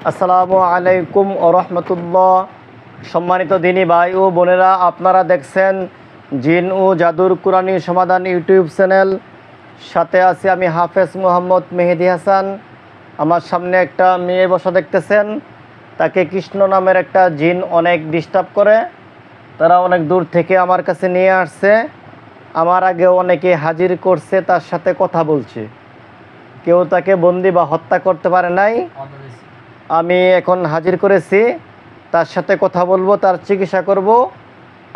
আসসালামু আলাইকুম ও রহমতুল্লাহ। সম্মানিত দিনী ভাই ও বোনেরা, আপনারা দেখছেন জিন ও জাদুর কুরআনী সমাধান ইউটিউব চ্যানেল। সাথে আছি আমি হাফেজ মোহাম্মদ মেহেদি হাসান। আমার সামনে একটা মেয়ে বসা দেখতেছেন। তাকে কৃষ্ণ নামের একটা জিন অনেক ডিস্টার্ব করে। তারা অনেক দূর থেকে আমার কাছে নিয়ে আসছে। আমার আগে অনেকে হাজির করছে, তার সাথে কথা বলছে। কেউ তাকে বন্দি বা হত্যা করতে পারে নাই। আমি এখন হাজির করেছি, তার সাথে কথা বলবো, তার চিকিৎসা করব।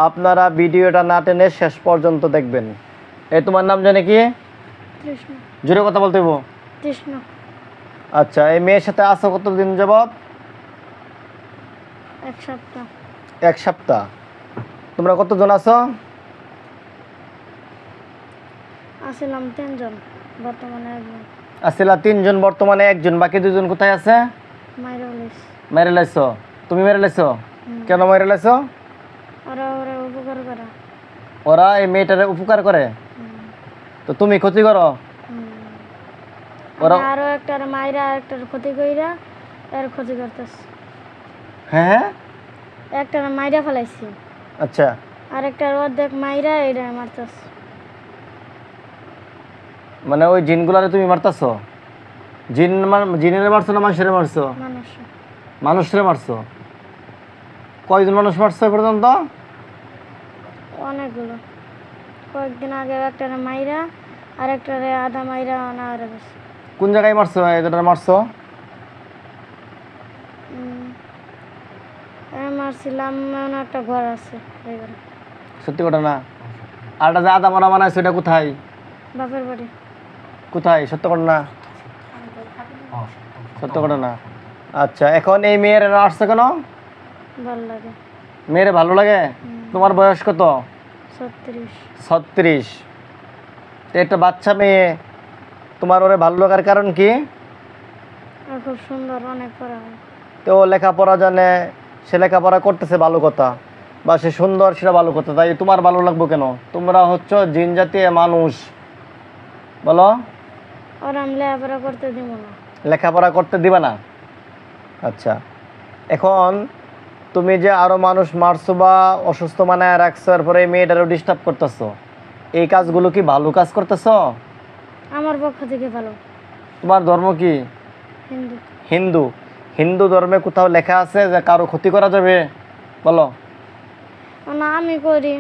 আপনারা ভিডিওটা না টেনে শেষ পর্যন্ত দেখবেন। এই তোমার নাম জানে কি? কৃষ্ণ। জোরে কথা বলতে হইব। কৃষ্ণ। আচ্ছা, এই মেয়ের সাথে আছো কতদিন যাবত? এক সপ্তাহ। এক সপ্তাহ। তোমরা কতজন আছো? আসলাম 3 জন, বর্তমানে একজন। আসিলা 3 জন, বর্তমানে একজন। বাকি 2 জন কোথায় আছে? মাইরলিস। মেরে লাইছো? তুমি মেরে লাইছো? কেন মেরে লাইছো? ওরা ওরা উপকার করে। ওরা এই মেয়েটারে উপকার করে, তো তুমি ক্ষতি করো? ওরা আরো একটার মাইরা একটার ক্ষতি কইরা এর ক্ষতি করতেছে। হ্যাঁ, একটার মাইরা ফেলাইছি, আচ্ছা। আর একটার অর্ধেক মাইরা এটা মারতেছে। মানে ওই জিনগুলারে তুমি মারতাছো? জিনের মারছো না মানুষের মারছো? মানুষ। মানুষের মারছো। কয়জন মানুষ মারছো এ পর্যন্ত? অনেকগুলো। কয়েকদিন আগে একটার মাইরা আর একটারে আধা মাইরা না আর গেছে। কোন জায়গায় মারছো? এটা মারছো? মারছিলাম একটা ঘর আছে এই ঘরে। সত্যি কথা না? আর যে আদা মারা বানাইছো এটা কোথায়? বাপের বাড়ি। কোথায়? সত্য কথা না? সত্য কথা না। আচ্ছা, এখন এই মেয়ের আসছে কেন? ভালো লাগে। মেয়ের ভালো লাগে? তোমার বয়স কত? 36। 36। তো একটা বাচ্চা মেয়ে, তোমার ওরে ভালো লাগার কারণ কি? আর খুব সুন্দর, অনেক পড়া হয়। তো ও লেখাপড়া জানে, সে লেখাপড়া করতেছে, ভালো কথা। বা সে সুন্দর, সেটা ভালো কথা। তাই তোমার ভালো লাগবে কেন? তোমরা হচ্ছে জিন জাতীয় মানুষ, বলো। ওরা আমি লেখাপড়া করতে দিব না। লেখাপড়া করতে দিবে না? আচ্ছা, এখন তুমি যে আরো মানুষ মারছো বা অসুস্থ মানায় রাখছো, এরপরে এই মেয়েটারও ডিস্টার্ব করতেছো, এই কাজগুলো কি ভালো কাজ করতেছো? আমার পক্ষ থেকে ভালো। তোমার ধর্ম কি? হিন্দু। হিন্দু। হিন্দু ধর্মে কোথাও লেখা আছে যে কারো ক্ষতি করা যাবে? বলো। না, আমি করি।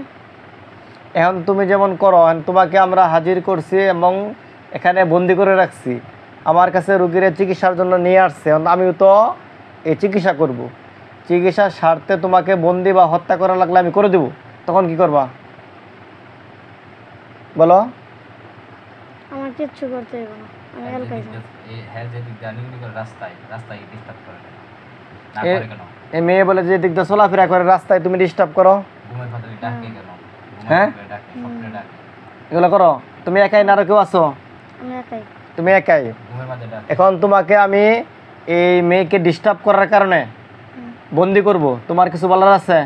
এখন তুমি যেমন করো, এখন তোমাকে আমরা হাজির করছি এবং এখানে বন্দি করে রাখছি। আমার কাছে রুগীর চিকিৎসার জন্য নিয়ে আসছে, আমিও তো এই চিকিৎসা করব। চিকিৎসার স্বার্থে তোমাকে বন্দি বা হত্যা করা লাগলে আমি করে দেব, তখন কি করবা বলো? আমার কিচ্ছু করতে হবে না, আমি এলাকায় যাই। এই মেয়ে বলে যে দিক দিয়ে চলাফেরা করে, রাস্তায় তুমি ডিস্টার্ব করো। হ্যাঁ, এগুলো করো। তুমি একাই না আরো কেউ আছো? আমি একাই। তুমি একাই। এখন তোমাকে আমি এই মেয়েকে ডিস্টার্ব করার কারণে বন্দি করব। তোমার কিছু বলার আছে?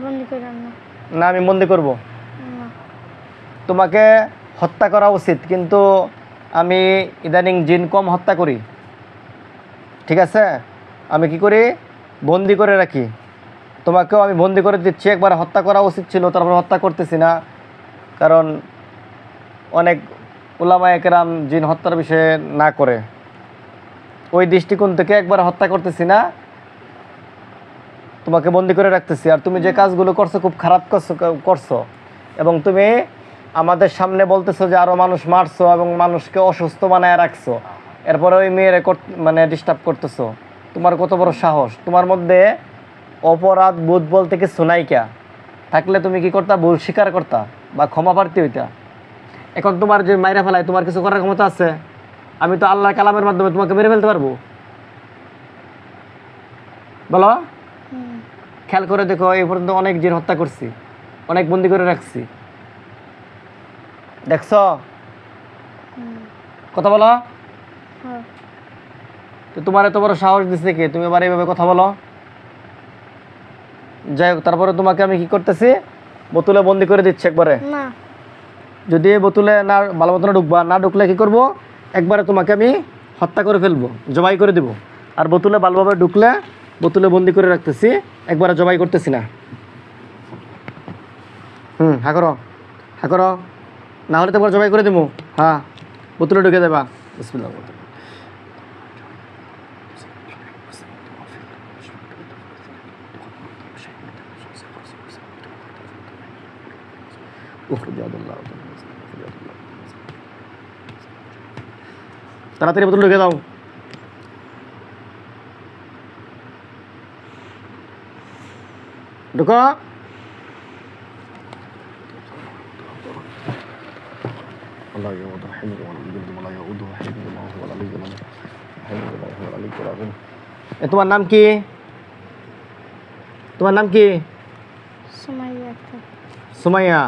বন্দি করেন না। না, আমি বন্দি করব। না। তোমাকে হত্যা করা উচিত, কিন্তু আমি ইদানিং জিন কম হত্যা করি। ঠিক আছে, আমি কি করি? বন্দি করে রাখি। তোমাকেও আমি বন্দি করে দিচ্ছি। একবার হত্যা করা উচিত ছিল, তারপর হত্যা করতেছি না, কারণ অনেক উলামায়ে কেরাম জিন হত্যার বিষয়ে না করে। ওই দৃষ্টিকোণ থেকে একবার হত্যা করতেছি না, তোমাকে বন্দি করে রাখতেছি। আর তুমি যে কাজগুলো করছো খুব খারাপ করছো এবং তুমি আমাদের সামনে বলতেছো যে আরও মানুষ মারছো এবং মানুষকে অসুস্থ বানায় রাখছো, এরপরে ওই মেয়েরে মানে ডিস্টার্ব করতেছো। তোমার কত বড় সাহস! তোমার মধ্যে অপরাধ বোধ বলতে কিছু নাইকা থাকলে তুমি কি করতা? ভুল স্বীকার করতা বা ক্ষমা প্রার্থী হইতা। এখন তোমার যে মাইরা ফেলায়, তোমার কিছু করার ক্ষমতা আছে? আমি তো আল্লাহর কালামের মাধ্যমে তোমাকে মেরে ফেলতে পারবো, বলো। খেয়াল করে দেখো, এই পর্যন্ত অনেক জিন হত্যা করছি, অনেক বন্দি করে রাখছি, দেখছো? কথা বলো। তো তোমার এত বড় সাহস দিচ্ছে কে? তুমি আবার এইভাবে কথা বলো। যাই হোক, তারপরে তোমাকে আমি কি করতেছি? বোতলে বন্দি করে দিচ্ছি একবারে। না। যদি এই বোতলে না ভালো মতো ঢুকবা, না ঢুকলে কি করব? একবারে তোমাকে আমি হত্যা করে ফেলবো, জবাই করে দিব। আর বোতলে ভালোভাবে ঢুকলে বোতলে বন্দি করে রাখতেছি, একবারে জবাই করতেছি না। হ্যাঁ করো, হ্যাঁ করো, না হলে তো একবার জবাই করে দেবো। হ্যাঁ, বোতলে ঢুকে দেবা। বিসমিল্লাহ। তাড়াতাড়ি বোতল ঢুকে দাও। ঢুকো। তোমার নাম কি? তোমার নাম কি? সুমাইয়া আক্তার। সুমাইয়া।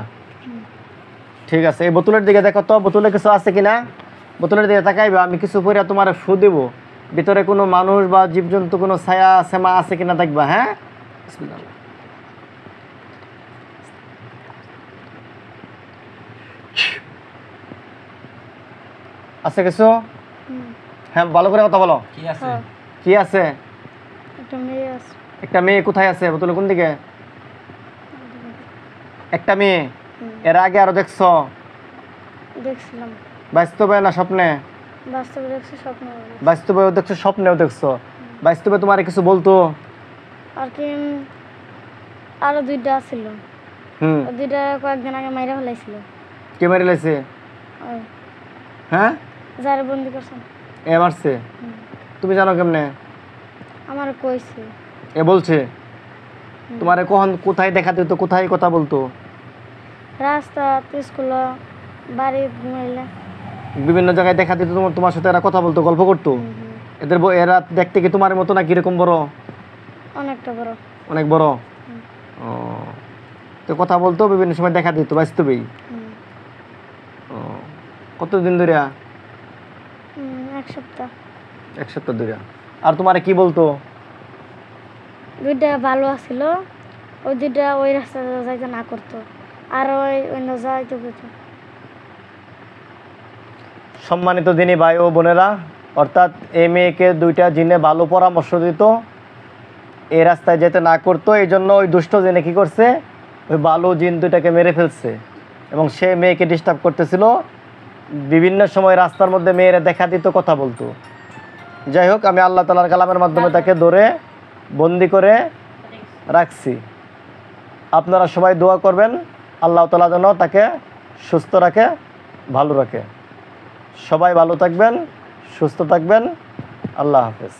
ঠিক আছে, এই বোতলের দিকে দেখো তো, বোতলে কিছু আছে কিনা। বোতলের দিকে তাকাইবে, আমি কিছু পরে তোমার ফু দেব, ভিতরে কোনো মানুষ বা জীবজন্তু কোনো ছায়া সেমা আছে কিনা দেখবা। হ্যাঁ, বিসমিল্লাহ। আছে কিছু? হ্যাঁ, ভালো করে কথা বলো। কি আছে? হ্যাঁ, কি আছে? একটা মেয়ে আছে। একটা মেয়ে কোথায় আছে? বোতলে কোন দিকে? একটা মেয়ে। এর আগে আরো দেখছো? দেখছিলাম। বাস্তবে না স্বপ্নে? বাস্তবে দেখছি, স্বপ্ন বাস্তবেও দেখছো, স্বপ্নেও দেখছো। বাস্তবে তোমার কিছু বলতো? আর কি আরো দুইটা ছিল, ওই দুইটা কয়েকদিন আগে মাইরা ফেলাইছিল। কে মেরে লাইছে? ওই হ্যাঁ, যারা বন্দি করছেন। এ মারছে? তুমি জানো কেমনে? আমার কইছে। এ বলছে? তোমারে কখন কোথায় দেখা দিত, কোথায় কথা বলতো? রাস্তা, স্কুল, বাড়ি ঘুমাইলে। বিভিন্ন জায়গায় দেখা দিত, তোমার সাথে এরা কথা বলতো, গল্প করতো? এরা দেখতে কি তোমার মতো না কিরকম বড়? অনেকটা বড়। অনেক বড়। ও, তো কথা বলতো, বিভিন্ন সময় দেখা দিত বাস্তবেই। ও, কতদিন ধরে? 1 সপ্তাহ। 1 সপ্তাহ ধরে। আর তোমারে কি বলতো? দুইটা ভালো আছিল, ওই দুইটা ওই রাস্তা যাইতে না করতো, আর ওই অন্য যাইতে করতো। সম্মানিত দিনী ভাই ও বোনেরা, অর্থাৎ এই মেয়েকে দুইটা জিনে ভালো পরামর্শ দিত, এই রাস্তায় যেতে না করতো। এই জন্য ওই দুষ্ট জিনে কী করছে, ওই ভালো জিন দুইটাকে মেরে ফেলছে এবং সে মেয়েকে ডিস্টার্ব করতেছিল। বিভিন্ন সময় রাস্তার মধ্যে মেয়েরা দেখা দিত, কথা বলতো। যাই হোক, আমি আল্লাহ তাআলার কালামের মাধ্যমে তাকে ধরে বন্দি করে রাখছি। আপনারা সবাই দোয়া করবেন, আল্লাহ তাআলা যেন তাকে সুস্থ রাখে, ভালো রাখে। সবাই ভালো থাকবেন, সুস্থ থাকবেন। আল্লাহ হাফেজ।